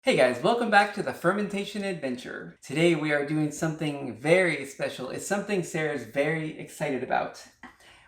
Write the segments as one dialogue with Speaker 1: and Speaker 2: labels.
Speaker 1: Hey guys, welcome back to the Fermentation Adventure. Today we are doing something very special. It's something Sarah's very excited about.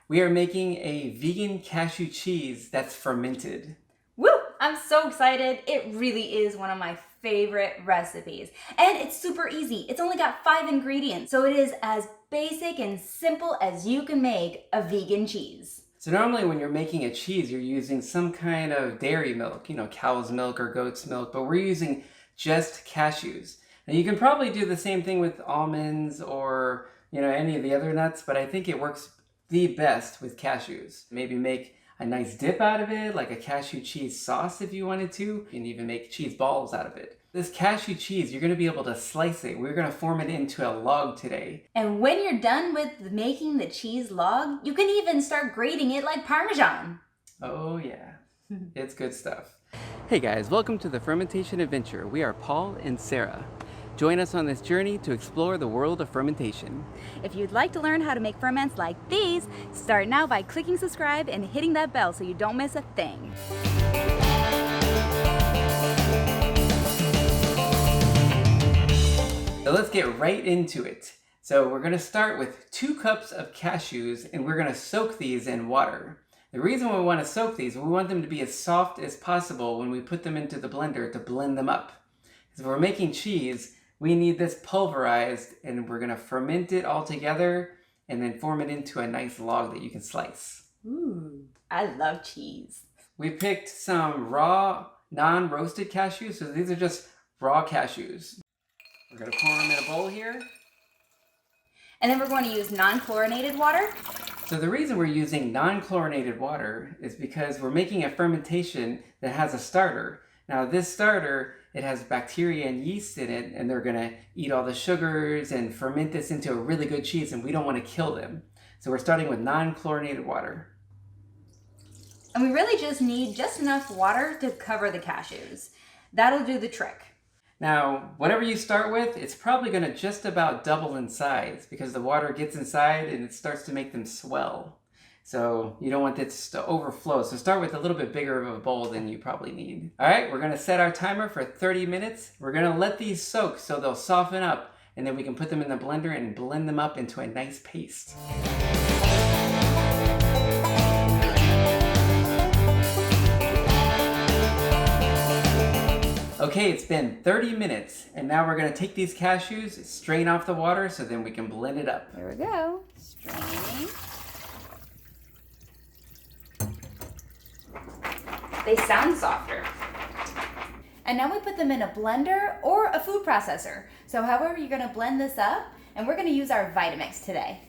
Speaker 1: We are making a vegan cashew cheese that's fermented.
Speaker 2: Woo! I'm so excited. It really is one of my favorite recipes. And it's super easy. It's only got 5 ingredients. So it is as basic and simple as you can make a vegan cheese.
Speaker 1: So normally when you're making a cheese, you're using some kind of dairy milk, cow's milk or goat's milk, but we're using just cashews. Now you can probably do the same thing with almonds or, any of the other nuts, but I think it works the best with cashews. Maybe make a nice dip out of it, like a cashew cheese sauce if you wanted to. You can even make cheese balls out of it. This cashew cheese, you're going to be able to slice it. We're going to form it into a log today.
Speaker 2: And when you're done with making the cheese log, you can even start grating it like Parmesan.
Speaker 1: Oh yeah, it's good stuff. Hey guys, welcome to the Fermentation Adventure. We are Paul and Sarah. Join us on this journey to explore the world of fermentation.
Speaker 2: If you'd like to learn how to make ferments like these, start now by clicking subscribe and hitting that bell so you don't miss a thing.
Speaker 1: So let's get right into it. So we're going to start with 2 cups of cashews and we're going to soak these in water. The reason we want to soak these, we want them to be as soft as possible when we put them into the blender to blend them up. Because if we're making cheese, we need this pulverized and we're going to ferment it all together and then form it into a nice log that you can slice.
Speaker 2: Ooh, I love cheese.
Speaker 1: We picked some raw, non-roasted cashews, so these are just raw cashews. We're going to pour them in a bowl here.
Speaker 2: And then we're going to use non-chlorinated water.
Speaker 1: So the reason we're using non-chlorinated water is because we're making a fermentation that has a starter. Now this starter, it has bacteria and yeast in it, and they're going to eat all the sugars and ferment this into a really good cheese, and we don't want to kill them. So we're starting with non-chlorinated water.
Speaker 2: And we really just need just enough water to cover the cashews. That'll do the trick.
Speaker 1: Now, whatever you start with, it's probably going to just about double in size because the water gets inside and it starts to make them swell. So you don't want this to overflow. So start with a little bit bigger of a bowl than you probably need. All right, we're going to set our timer for 30 minutes. We're going to let these soak so they'll soften up, and then we can put them in the blender and blend them up into a nice paste. Okay, it's been 30 minutes, and now we're going to take these cashews, strain off the water, so then we can blend it up.
Speaker 2: Here we go. Straining. They sound softer. And now we put them in a blender or a food processor. So however you're going to blend this up, and we're going to use our Vitamix today.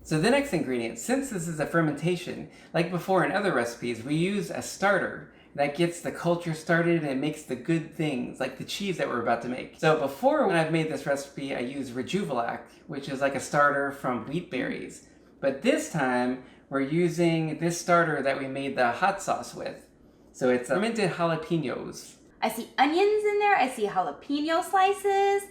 Speaker 1: So the next ingredient, since this is a fermentation, like before in other recipes, we use a starter that gets the culture started and it makes the good things, like the cheese that we're about to make. So before, when I've made this recipe, I use Rejuvelac, which is like a starter from wheat berries. But this time, we're using this starter that we made the hot sauce with. So it's fermented jalapenos.
Speaker 2: I see onions in there, I see jalapeno slices,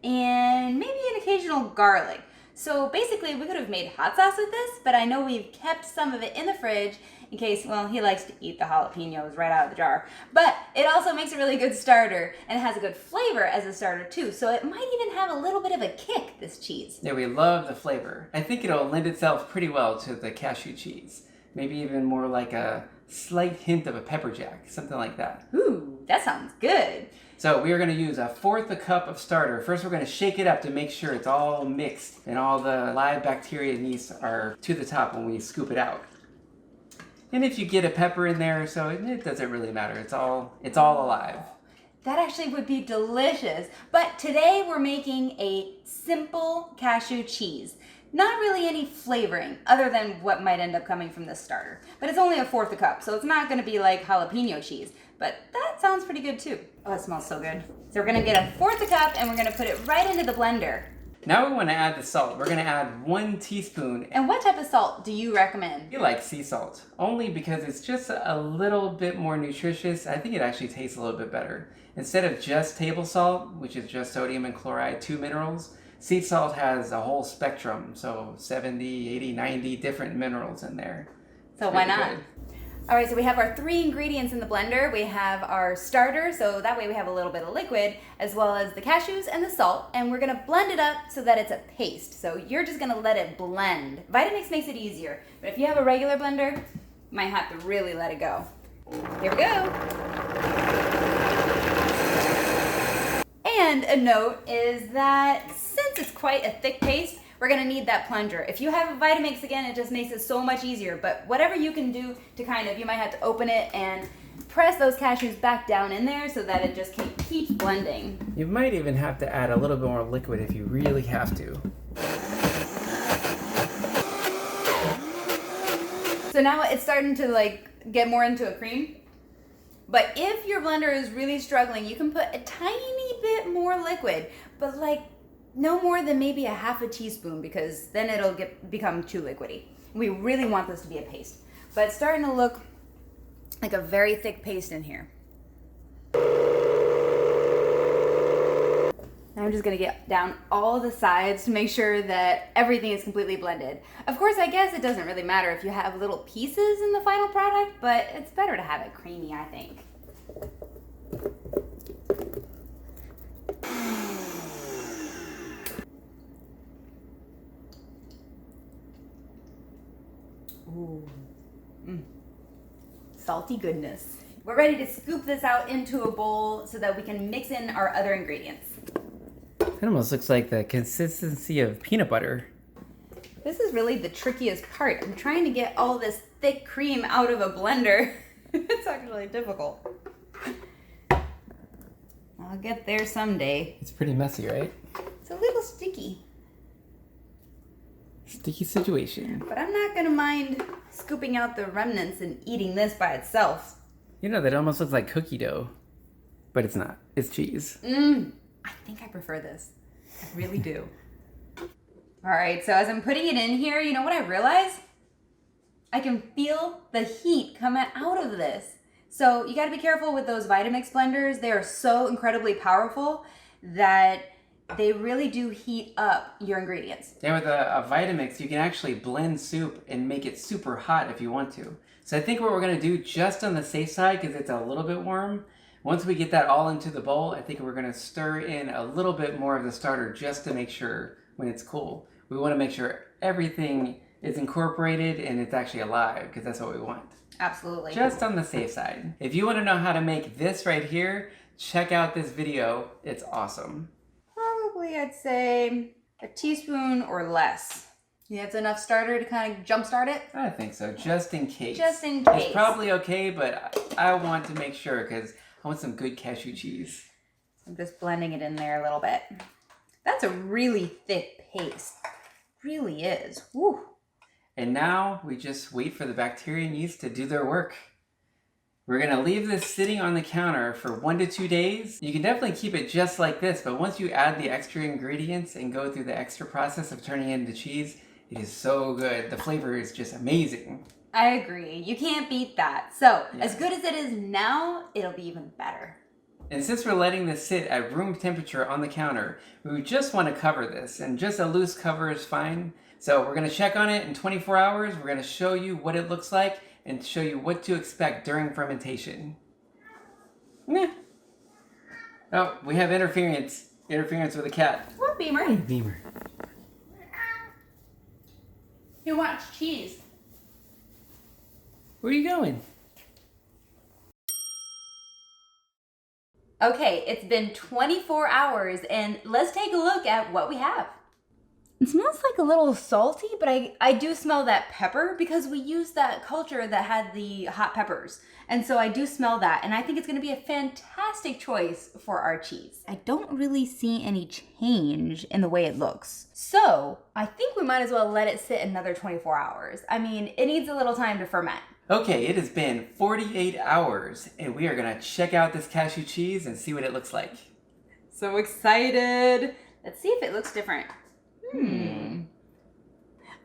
Speaker 2: and maybe an occasional garlic. So basically we could have made hot sauce with this, but I know we've kept some of it in the fridge in case, well, he likes to eat the jalapenos right out of the jar. But it also makes a really good starter and it has a good flavor as a starter too. So it might even have a little bit of a kick, this cheese.
Speaker 1: Yeah, we love the flavor. I think it'll lend itself pretty well to the cashew cheese. Maybe even more like a slight hint of a pepper jack, something like that.
Speaker 2: Ooh, that sounds good.
Speaker 1: So we are going to use 1/4 cup of starter. First we're going to shake it up to make sure it's all mixed and all the live bacteria and yeast are to the top when we scoop it out. And if you get a pepper in there, so it doesn't really matter. It's all alive.
Speaker 2: That actually would be delicious. But today we're making a simple cashew cheese. Not really any flavoring other than what might end up coming from the starter. But it's only 1/4 cup, so it's not going to be like jalapeno cheese. But that sounds pretty good too. Oh, it smells so good. So we're going to get 1/4 cup and we're going to put it right into the blender.
Speaker 1: Now we want to add the salt. We're going to add 1 teaspoon.
Speaker 2: And what type of salt do you recommend?
Speaker 1: I like sea salt, only because it's just a little bit more nutritious. I think it actually tastes a little bit better. Instead of just table salt, which is just sodium and chloride, 2 minerals, sea salt has a whole spectrum, so 70, 80, 90 different minerals in there.
Speaker 2: So why
Speaker 1: Really
Speaker 2: not?
Speaker 1: good.
Speaker 2: All right, so we have our 3 ingredients in the blender. We have our starter, so that way we have a little bit of liquid, as well as the cashews and the salt, and we're gonna blend it up so that it's a paste. So you're just gonna let it blend. Vitamix makes it easier, but if you have a regular blender, you might have to really let it go. Here we go. And a note is that since it's quite a thick paste, we're gonna need that plunger. If you have a Vitamix, again, it just makes it so much easier, but whatever you can do to kind of, you might have to open it and press those cashews back down in there so that it just keeps blending.
Speaker 1: You might even have to add a little bit more liquid if you really have to.
Speaker 2: So now it's starting to like get more into a cream. But if your blender is really struggling, you can put a tiny bit more liquid, but like no more than maybe a half a teaspoon, because then it'll become too liquidy. We really want this to be a paste, but it's starting to look like a very thick paste in here. Now I'm just gonna get down all the sides to make sure that everything is completely blended. Of course, I guess it doesn't really matter if you have little pieces in the final product, but it's better to have it creamy, I think. Ooh. Salty goodness. We're ready to scoop this out into a bowl so that we can mix in our other ingredients.
Speaker 1: It almost looks like the consistency of peanut butter.
Speaker 2: This is really the trickiest part. I'm trying to get all this thick cream out of a blender. It's actually difficult. I'll get there someday.
Speaker 1: It's pretty messy, right?
Speaker 2: It's a little sticky.
Speaker 1: Sticky situation.
Speaker 2: But I'm not gonna mind scooping out the remnants and eating this by itself.
Speaker 1: You know, that almost looks like cookie dough. But it's not. It's cheese.
Speaker 2: I think I prefer this. I really do. All right, so as I'm putting it in here, you know what I realized? I can feel the heat coming out of this. So you gotta be careful with those Vitamix blenders. They are so incredibly powerful that they really do heat up your ingredients.
Speaker 1: Yeah, with a Vitamix, you can actually blend soup and make it super hot if you want to. So I think what we're gonna do, just on the safe side, because it's a little bit warm, once we get that all into the bowl, I think we're gonna stir in a little bit more of the starter just to make sure when it's cool. We wanna make sure everything is incorporated and it's actually alive, because that's what we want.
Speaker 2: Absolutely.
Speaker 1: Just on the safe side. If you wanna know how to make this right here, check out this video. It's awesome.
Speaker 2: Probably, I'd say a teaspoon or less. Yeah, it's enough starter to kind of jumpstart it?
Speaker 1: I think so, just in case.
Speaker 2: Just in case.
Speaker 1: It's probably okay, but I want to make sure because I want some good cashew cheese.
Speaker 2: I'm just blending it in there a little bit. That's a really thick paste. Really is. Woo.
Speaker 1: And now we just wait for the bacteria and yeast to do their work. We're gonna leave this sitting on the counter for 1 to 2 days. You can definitely keep it just like this, but once you add the extra ingredients and go through the extra process of turning it into cheese, it is so good. The flavor is just amazing.
Speaker 2: I agree. You can't beat that. So,
Speaker 1: Yeah.
Speaker 2: as good as it is now, it'll be even better.
Speaker 1: And since we're letting this sit at room temperature on the counter, we would just want to cover this, and just a loose cover is fine. So we're gonna check on it in 24 hours. We're gonna show you what it looks like and show you what to expect during fermentation. Oh, we have interference. Interference with a cat.
Speaker 2: What, Beamer?
Speaker 1: Beamer.
Speaker 2: He wants cheese.
Speaker 1: Where are you going?
Speaker 2: Okay, it's been 24 hours and let's take a look at what we have. It smells like a little salty, but I do smell that pepper because we used that culture that had the hot peppers. And so I do smell that, and I think it's gonna be a fantastic choice for our cheese. I don't really see any change in the way it looks. So I think we might as well let it sit another 24 hours. I mean, it needs a little time to ferment.
Speaker 1: Okay, it has been 48 hours, and we are gonna check out this cashew cheese and see what it looks like.
Speaker 2: So excited. Let's see if it looks different.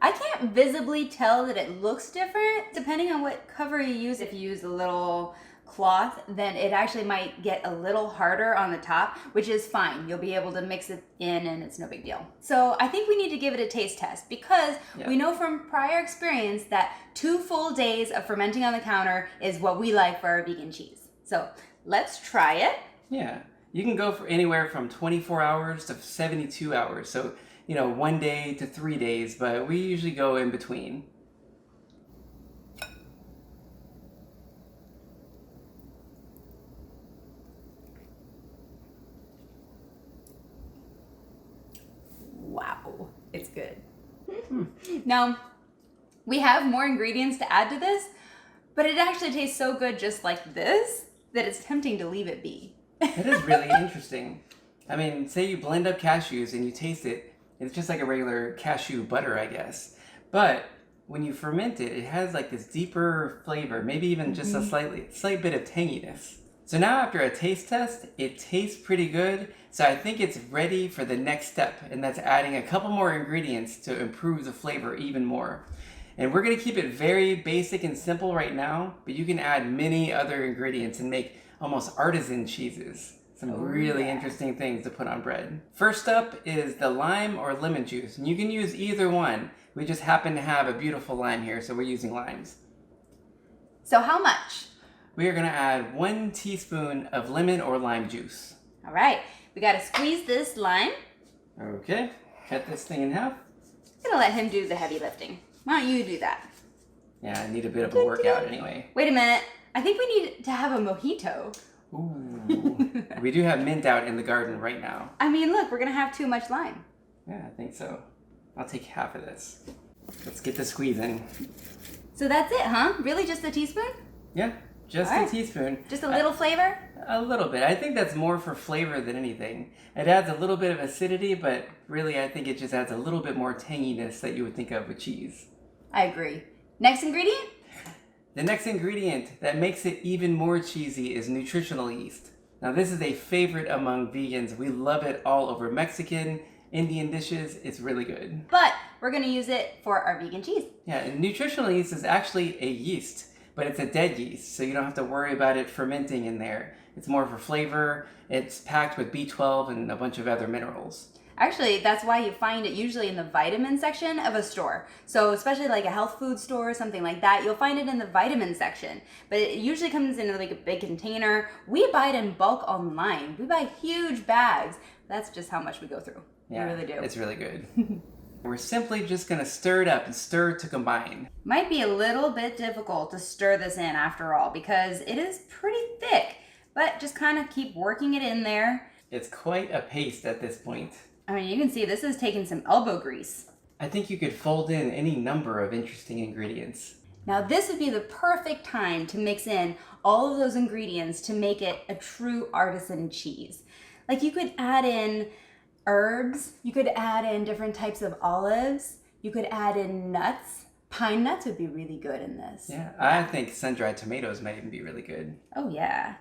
Speaker 2: I can't visibly tell that it looks different depending on what cover you use. If you use a little cloth, then it actually might get a little harder on the top, which is fine. You'll be able to mix it in and it's no big deal. So I think we need to give it a taste test because we know from prior experience that 2 full days of fermenting on the counter is what we like for our vegan cheese. So let's try it.
Speaker 1: Yeah, you can go for anywhere from 24 hours to 72 hours. So, 1 day to 3 days, but we usually go in between.
Speaker 2: Wow, it's good. Now, we have more ingredients to add to this, but it actually tastes so good just like this that it's tempting to leave it be.
Speaker 1: It is really interesting. I mean, say you blend up cashews and you taste it, it's just like a regular cashew butter, I guess. But when you ferment it, it has like this deeper flavor, maybe even just a slight bit of tanginess. So now after a taste test, it tastes pretty good. So I think it's ready for the next step, and that's adding a couple more ingredients to improve the flavor even more. And we're gonna keep it very basic and simple right now, but you can add many other ingredients and make almost artisan cheeses. Some really interesting things to put on bread. First up is the lime or lemon juice, and you can use either one. We just happen to have a beautiful lime here, so we're using limes.
Speaker 2: So how much?
Speaker 1: We are gonna add 1 teaspoon of lemon or lime juice.
Speaker 2: All right, we gotta squeeze this lime.
Speaker 1: Okay, cut this thing in half.
Speaker 2: I'm gonna let him do the heavy lifting. Why don't you do that?
Speaker 1: Yeah, I need a bit of a workout anyway.
Speaker 2: Wait a minute, I think we need to have a mojito.
Speaker 1: Ooh, we do have mint out in the garden right now.
Speaker 2: I mean, look, we're gonna have too much lime.
Speaker 1: Yeah, I think so. I'll take half of this. Let's get the squeeze in.
Speaker 2: So that's it, huh? Really, just a teaspoon?
Speaker 1: Yeah, just a teaspoon.
Speaker 2: Just a little flavor?
Speaker 1: A little bit. I think that's more for flavor than anything. It adds a little bit of acidity, but really I think it just adds a little bit more tanginess that you would think of with cheese.
Speaker 2: I agree. Next ingredient?
Speaker 1: The next ingredient that makes it even more cheesy is nutritional yeast. Now this is a favorite among vegans. We love it all over Mexican, Indian dishes. It's really good.
Speaker 2: But we're gonna use it for our vegan cheese.
Speaker 1: Yeah, and nutritional yeast is actually a yeast, but it's a dead yeast, so you don't have to worry about it fermenting in there. It's more for flavor. It's packed with B12 and a bunch of other minerals.
Speaker 2: Actually, that's why you find it usually in the vitamin section of a store. So especially like a health food store or something like that, you'll find it in the vitamin section. But it usually comes in like a big container. We buy it in bulk online. We buy huge bags. That's just how much we go through.
Speaker 1: Yeah,
Speaker 2: we really do.
Speaker 1: It's really good. We're simply just gonna stir it up and stir to combine.
Speaker 2: Might be a little bit difficult to stir this in after all because it is pretty thick, but just kind of keep working it in there.
Speaker 1: It's quite a paste at this point.
Speaker 2: I mean, you can see this is taking some elbow grease.
Speaker 1: I think you could fold in any number of interesting ingredients.
Speaker 2: Now this would be the perfect time to mix in all of those ingredients to make it a true artisan cheese. Like you could add in herbs, you could add in different types of olives, you could add in nuts. Pine nuts would be really good in this.
Speaker 1: Yeah, I think sun-dried tomatoes might even be really good.
Speaker 2: Oh yeah.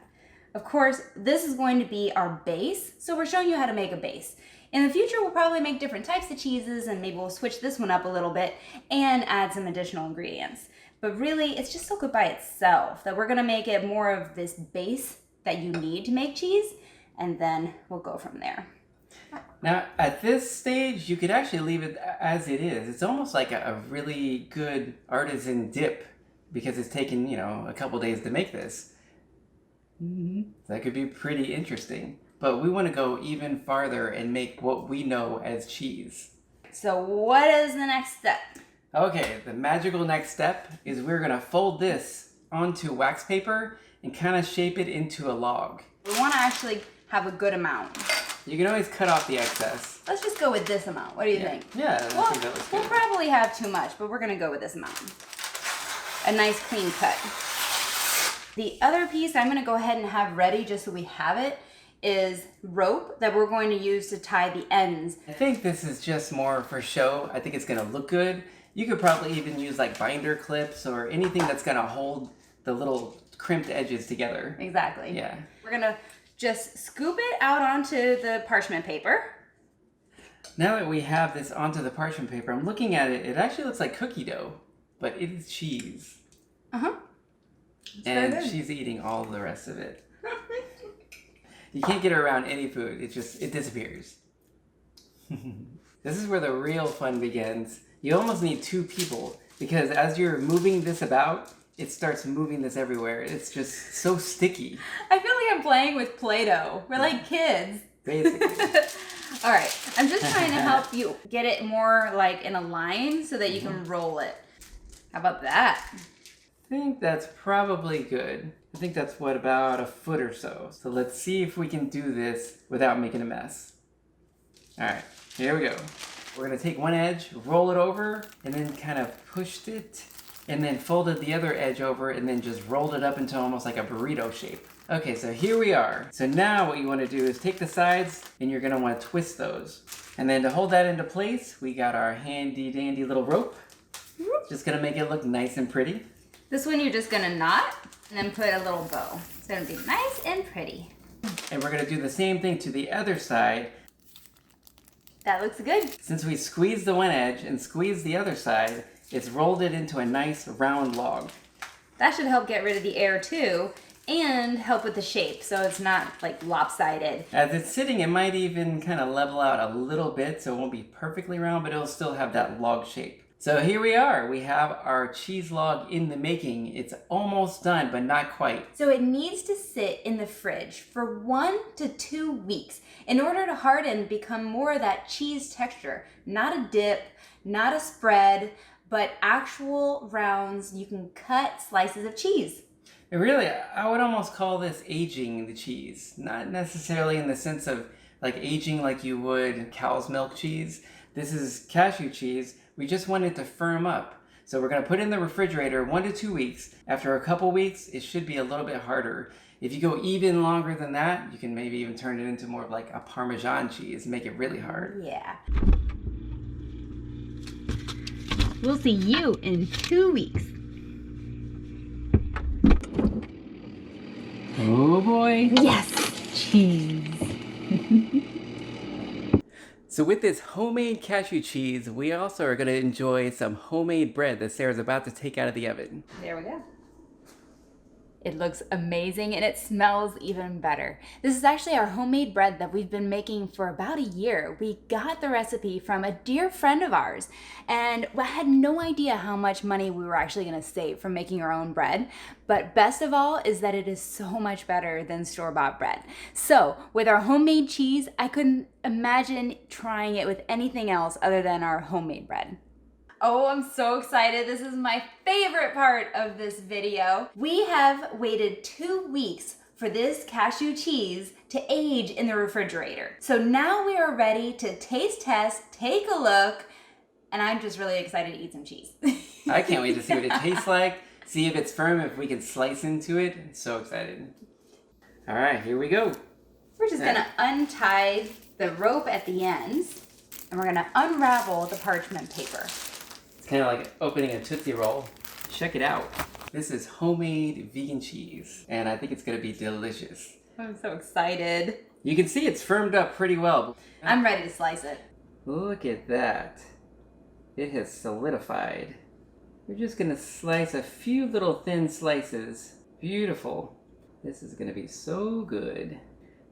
Speaker 2: Of course, this is going to be our base, so we're showing you how to make a base. In the future, we'll probably make different types of cheeses and maybe we'll switch this one up a little bit and add some additional ingredients. But really, it's just so good by itself that we're gonna make it more of this base that you need to make cheese, and then we'll go from there.
Speaker 1: Now, at this stage, you could actually leave it as it is. It's almost like a really good artisan dip because it's taken, a couple days to make this. That could be pretty interesting. But we want to go even farther and make what we know as cheese.
Speaker 2: So what is the next step?
Speaker 1: Okay, the magical next step is we're going to fold this onto wax paper and kind of shape it into a log.
Speaker 2: We want to actually have a good amount.
Speaker 1: You can always cut off the excess.
Speaker 2: Let's just go with this amount. What do you think?
Speaker 1: Yeah, I think that looks good.
Speaker 2: We'll probably have too much, but we're going to go with this amount. A nice clean cut. The other piece I'm going to go ahead and have ready just so we have it is rope that we're going to use to tie the ends.
Speaker 1: I think this is just more for show. I think it's going to look good. You could probably even use like binder clips or anything that's going to hold the little crimped edges together.
Speaker 2: Exactly.
Speaker 1: Yeah.
Speaker 2: We're going to just scoop it out onto the parchment paper.
Speaker 1: Now that we have this onto the parchment paper, I'm looking at it. It actually looks like cookie dough, but it is cheese.
Speaker 2: Uh-huh.
Speaker 1: And
Speaker 2: good.
Speaker 1: she's eating all the rest of it. You can't get her around any food. It disappears. This is where the real fun begins. You almost need 2 people because as you're moving this about, it starts moving this everywhere. It's just so sticky.
Speaker 2: I feel like I'm playing with Play-Doh. We're like kids.
Speaker 1: Basically.
Speaker 2: All right, I'm just trying to help you get it more like in a line so that you can roll it. How about that?
Speaker 1: I think that's probably good. I think that's about a foot or so. So let's see if we can do this without making a mess. All right, here we go. We're gonna take one edge, roll it over, and then kind of pushed it, and then folded the other edge over, and then just rolled it up into almost like a burrito shape. Okay, so here we are. So now what you wanna do is take the sides, and you're gonna wanna twist those. And then to hold that into place, we got our handy dandy little rope. Just gonna make it look nice and pretty.
Speaker 2: This one you're just gonna knot and then put a little bow. It's gonna be nice and pretty.
Speaker 1: And we're gonna do the same thing to the other side.
Speaker 2: That looks good.
Speaker 1: Since we squeezed the one edge and squeezed the other side, it's rolled it into a nice round log.
Speaker 2: That should help get rid of the air too and help with the shape so it's not like lopsided.
Speaker 1: As it's sitting, it might even kind of level out a little bit so it won't be perfectly round, but it'll still have that log shape. So here we are. We have our cheese log in the making. It's almost done, but not quite.
Speaker 2: So it needs to sit in the fridge for 1 to 2 weeks in order to harden and become more of that cheese texture. Not a dip, not a spread, but actual rounds. You can cut slices of cheese.
Speaker 1: And really, I would almost call this aging the cheese. Not necessarily in the sense of like aging like you would cow's milk cheese. This is cashew cheese. We just want it to firm up. So we're gonna put it in the refrigerator 1 to 2 weeks. After a couple weeks, it should be a little bit harder. If you go even longer than that, you can maybe even turn it into more of like a Parmesan cheese, make it really hard.
Speaker 2: Yeah. We'll see you in 2 weeks.
Speaker 1: Oh boy.
Speaker 2: Yes, cheese.
Speaker 1: So with this homemade cashew cheese, we also are going to enjoy some homemade bread that Sarah's about to take out of the oven.
Speaker 2: There we go. It looks amazing and it smells even better. This is actually our homemade bread that we've been making for about a year. We got the recipe from a dear friend of ours and I had no idea how much money we were actually gonna save from making our own bread. But best of all is that it is so much better than store-bought bread. So with our homemade cheese, I couldn't imagine trying it with anything else other than our homemade bread. Oh, I'm so excited. This is my favorite part of this video. We have waited 2 weeks for this cashew cheese to age in the refrigerator. So now we are ready to taste test, take a look, and I'm just really excited to eat some cheese.
Speaker 1: I can't wait to see what it tastes like, see if it's firm, if we can slice into it. I'm so excited. All right, here we go.
Speaker 2: We're just gonna untie the rope at the ends, and we're gonna unravel the parchment paper.
Speaker 1: Kind of like opening a Tootsie Roll. Check it out. This is homemade vegan cheese, and I think it's gonna be delicious.
Speaker 2: I'm so excited.
Speaker 1: You can see it's firmed up pretty well.
Speaker 2: I'm ready to slice it.
Speaker 1: Look at that. It has solidified. We're just gonna slice a few little thin slices. Beautiful. This is gonna be so good.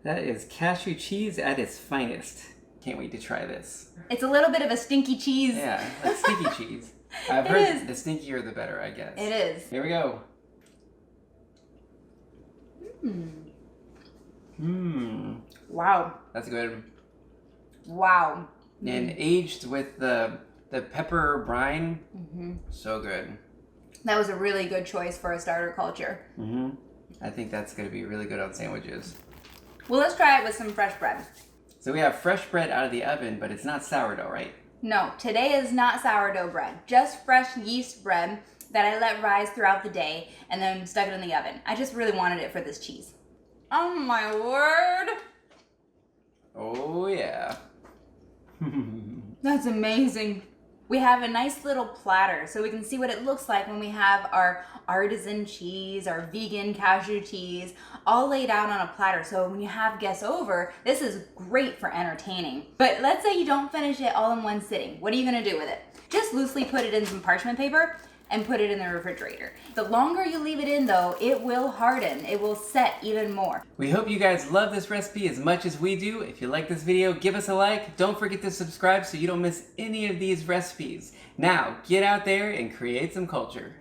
Speaker 1: That is cashew cheese at its finest. Can't wait to try this.
Speaker 2: It's a little bit of a stinky cheese.
Speaker 1: Yeah, like stinky cheese. I've heard the stinkier the better, I guess.
Speaker 2: It is.
Speaker 1: Here we go.
Speaker 2: Wow.
Speaker 1: That's good.
Speaker 2: Wow.
Speaker 1: And aged with the pepper brine. So good.
Speaker 2: That was a really good choice for a starter culture.
Speaker 1: I think that's going to be really good on sandwiches.
Speaker 2: Well, let's try it with some fresh bread.
Speaker 1: So we have fresh bread out of the oven, but it's not sourdough, right?
Speaker 2: No, today is not sourdough bread. Just fresh yeast bread that I let rise throughout the day and then stuck it in the oven. I just really wanted it for this cheese. Oh my word.
Speaker 1: Oh yeah.
Speaker 2: That's amazing. We have a nice little platter so we can see what it looks like when we have our artisan cheese, our vegan cashew cheese, all laid out on a platter. So when you have guests over, this is great for entertaining. But let's say you don't finish it all in one sitting. What are you gonna do with it? Just loosely put it in some parchment paper, and put it in the refrigerator. The longer you leave it in though, it will harden. It will set even more.
Speaker 1: We hope you guys love this recipe as much as we do. If you like this video, give us a like. Don't forget to subscribe so you don't miss any of these recipes. Now, get out there and create some culture.